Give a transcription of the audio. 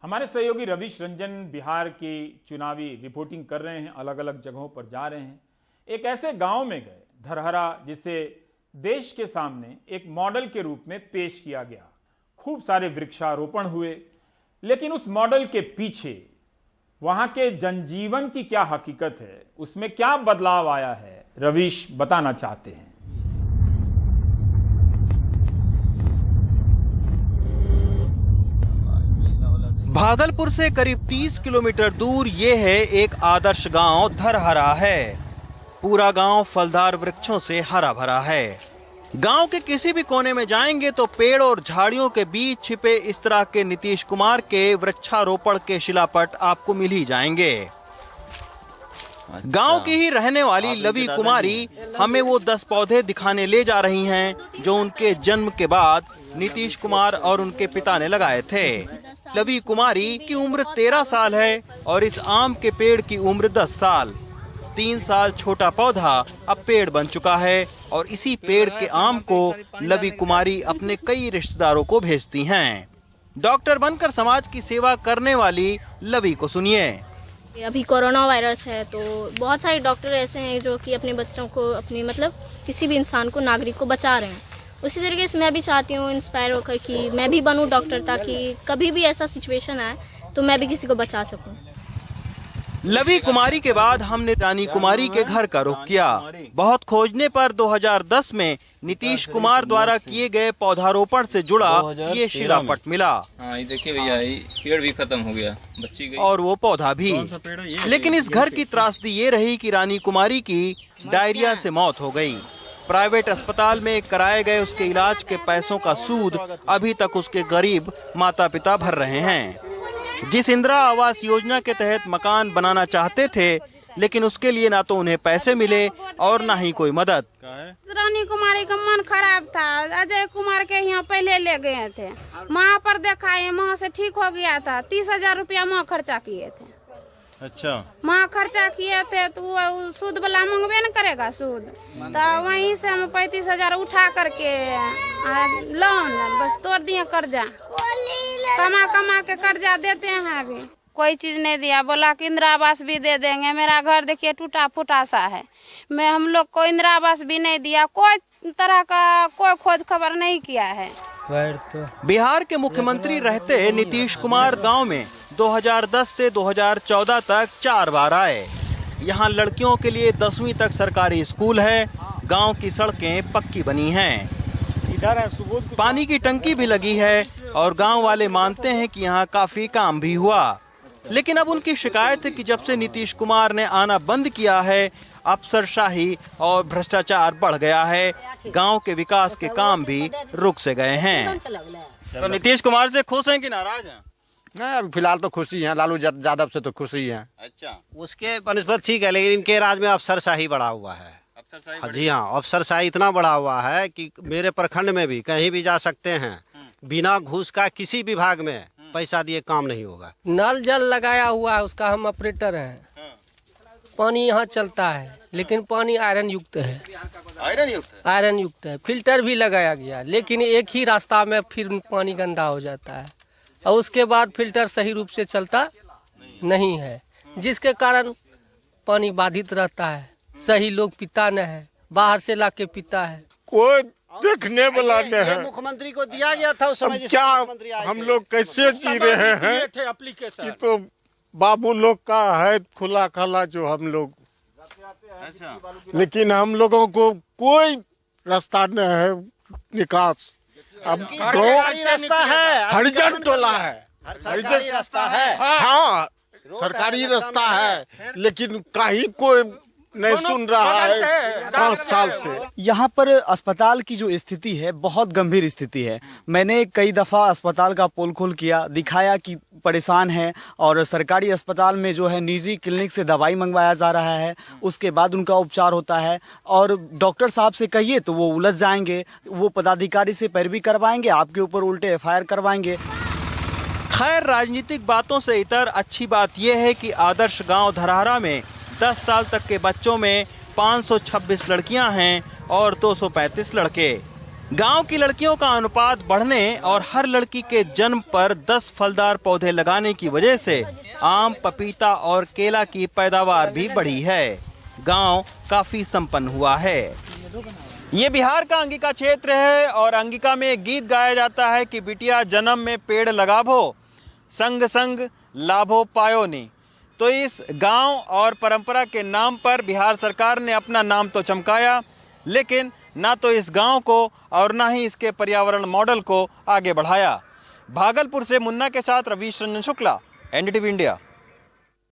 हमारे सहयोगी रवीश रंजन बिहार की चुनावी रिपोर्टिंग कर रहे हैं, अलग अलग जगहों पर जा रहे हैं। एक ऐसे गांव में गए धरहरा, जिसे देश के सामने एक मॉडल के रूप में पेश किया गया। खूब सारे वृक्षारोपण हुए, लेकिन उस मॉडल के पीछे वहां के जनजीवन की क्या हकीकत है, उसमें क्या बदलाव आया है, रवीश बताना चाहते हैं। भागलपुर से करीब 30 किलोमीटर दूर ये है एक आदर्श गांव धरहरा है। पूरा गांव फलदार वृक्षों से हरा भरा है। गांव के किसी भी कोने में जाएंगे तो पेड़ और झाड़ियों के बीच छिपे इस तरह के नीतीश कुमार के वृक्षारोपण के शिलापट आपको मिल ही जाएंगे। गांव की ही रहने वाली लवी कुमारी हमें वो 10 पौधे दिखाने ले जा रही हैं जो उनके जन्म के बाद नीतीश कुमार और उनके पिता ने लगाए थे। लवी कुमारी की उम्र 13 साल है और इस आम के पेड़ की उम्र 10 साल। 3 साल छोटा पौधा अब पेड़ बन चुका है और इसी पेड़ के आम को लवी कुमारी अपने कई रिश्तेदारों को भेजती हैं। डॉक्टर बनकर समाज की सेवा करने वाली लवी को सुनिए। अभी कोरोना वायरस है तो बहुत सारे डॉक्टर ऐसे हैं जो कि अपने बच्चों को, अपनी मतलब किसी भी इंसान को, नागरिक को बचा रहे हैं। उसी तरीके से मैं भी चाहती हूँ इंस्पायर होकर कि मैं भी बनूँ डॉक्टर, ताकि कभी भी ऐसा सिचुएशन आए तो मैं भी किसी को बचा सकूँ। लवी कुमारी के बाद हमने रानी कुमारी के घर का रुख किया। बहुत खोजने पर 2010 में नीतीश कुमार द्वारा किए गए पौधारोपण से जुड़ा ये शिलापट मिला। ये देखिए भैया, पेड़ भी खत्म हो गया, बच्ची गई और वो पौधा भी। लेकिन इस घर की त्रासदी ये रही कि रानी कुमारी की डायरिया से मौत हो गई। प्राइवेट अस्पताल में कराए गए उसके इलाज के पैसों का सूद अभी तक उसके गरीब माता पिता भर रहे हैं। जिस इंदिरा आवास योजना के तहत मकान बनाना चाहते थे, लेकिन उसके लिए ना तो उन्हें पैसे मिले और ना ही कोई मदद। रानी कुमारी का मन खराब था, अजय कुमार के यहाँ पहले ले गए थे, माँ पर दिखाए, माँ से ठीक हो गया था। 30,000 रुपया माँ खर्चा किए थे। अच्छा, माँ खर्चा किए थे तो वो सूद वाला मांगबे न करेगा सूद, तो वहीं से हम 35,000 उठा करके लोन बस तोड़ दिए कर्जा। कमा के कर्जा देते हैं। अभी कोई चीज नहीं दिया, बोला कि इंदिरा आवास भी दे देंगे। मेरा घर देखिए टूटा फूटा सा है, हम लोग को इंदिरा आवास भी नहीं दिया। कोई तरह का कोई खोज खबर नहीं किया है। बिहार के मुख्यमंत्री रहते नीतीश कुमार गांव में 2010 से 2014 तक 4 बार आए। यहाँ लड़कियों के लिए 10वीं तक सरकारी स्कूल है। गांव की सड़कें पक्की बनी हैं। पानी की टंकी भी लगी है और गांव वाले मानते हैं कि यहाँ काफी काम भी हुआ। लेकिन अब उनकी शिकायत है कि जब से नीतीश कुमार ने आना बंद किया है, अफसरशाही और भ्रष्टाचार बढ़ गया है। गांव के विकास के काम भी रुक से गए हैं। तो नीतीश कुमार से खुश हैं कि नाराज हैं? नहीं, अभी फिलहाल तो खुशी है। लालू यादव से तो खुशी है। अच्छा, उसके बनस्पत ठीक है, लेकिन इनके राज में अफसरशाही बढ़ा हुआ है। जी हाँ, अफसरशाही इतना बढ़ा हुआ है कि मेरे प्रखंड में भी कहीं भी जा सकते हैं, बिना घूस का किसी विभाग में पैसा दिए काम नहीं होगा। नल जल लगाया हुआ है, उसका हम ऑपरेटर हैं। पानी यहाँ चलता है, लेकिन पानी आयरन युक्त है। आयरन युक्त है। फिल्टर भी लगाया गया, लेकिन एक ही रास्ता में फिर पानी गंदा हो जाता है और उसके बाद फिल्टर सही रूप से चलता नहीं है, जिसके कारण पानी बाधित रहता है। सही लोग पीता न है, बाहर से लाके पीता है। कोई देखने वाला नहीं है। मुख्यमंत्री को दिया गया था उस समय, क्या हम लोग कैसे जी रहे हैं? ये तो बाबू लोग का है खुला खला जो हम लोग। अच्छा, लेकिन हम लोगों को कोई रास्ता नहीं है निकास। अब रास्ता है, हरिजन टोला है, सरकारी रास्ता है। हाँ, सरकारी रास्ता है, लेकिन कहीं कोई नहीं सुन रहा है 5 साल से। यहाँ पर अस्पताल की जो स्थिति है बहुत गंभीर स्थिति है। मैंने कई दफ़ा अस्पताल का पोल खोल किया, दिखाया कि परेशान है और सरकारी अस्पताल में जो है निजी क्लिनिक से दवाई मंगवाया जा रहा है, उसके बाद उनका उपचार होता है और डॉक्टर साहब से कहिए तो वो उलझ जाएंगे, वो पदाधिकारी से पैरवी करवाएंगे, आपके ऊपर उल्टे FIR करवाएंगे। खैर, राजनीतिक बातों से इतर अच्छी बात यह है कि आदर्श गांव धरहरा में 10 साल तक के बच्चों में 526 लड़कियां हैं और 235 लड़के। गांव की लड़कियों का अनुपात बढ़ने और हर लड़की के जन्म पर 10 फलदार पौधे लगाने की वजह से आम, पपीता और केला की पैदावार भी बढ़ी है। गांव काफी संपन्न हुआ है। ये बिहार का अंगिका क्षेत्र है और अंगिका में एक गीत गाया जाता है कि बिटिया जन्म में पेड़ लगाभो, संग संग लाभो पायो नी। तो इस गांव और परंपरा के नाम पर बिहार सरकार ने अपना नाम तो चमकाया, लेकिन ना तो इस गांव को और ना ही इसके पर्यावरण मॉडल को आगे बढ़ाया। भागलपुर से मुन्ना के साथ रवीश रंजन शुक्ला, एनडीटीवी इंडिया।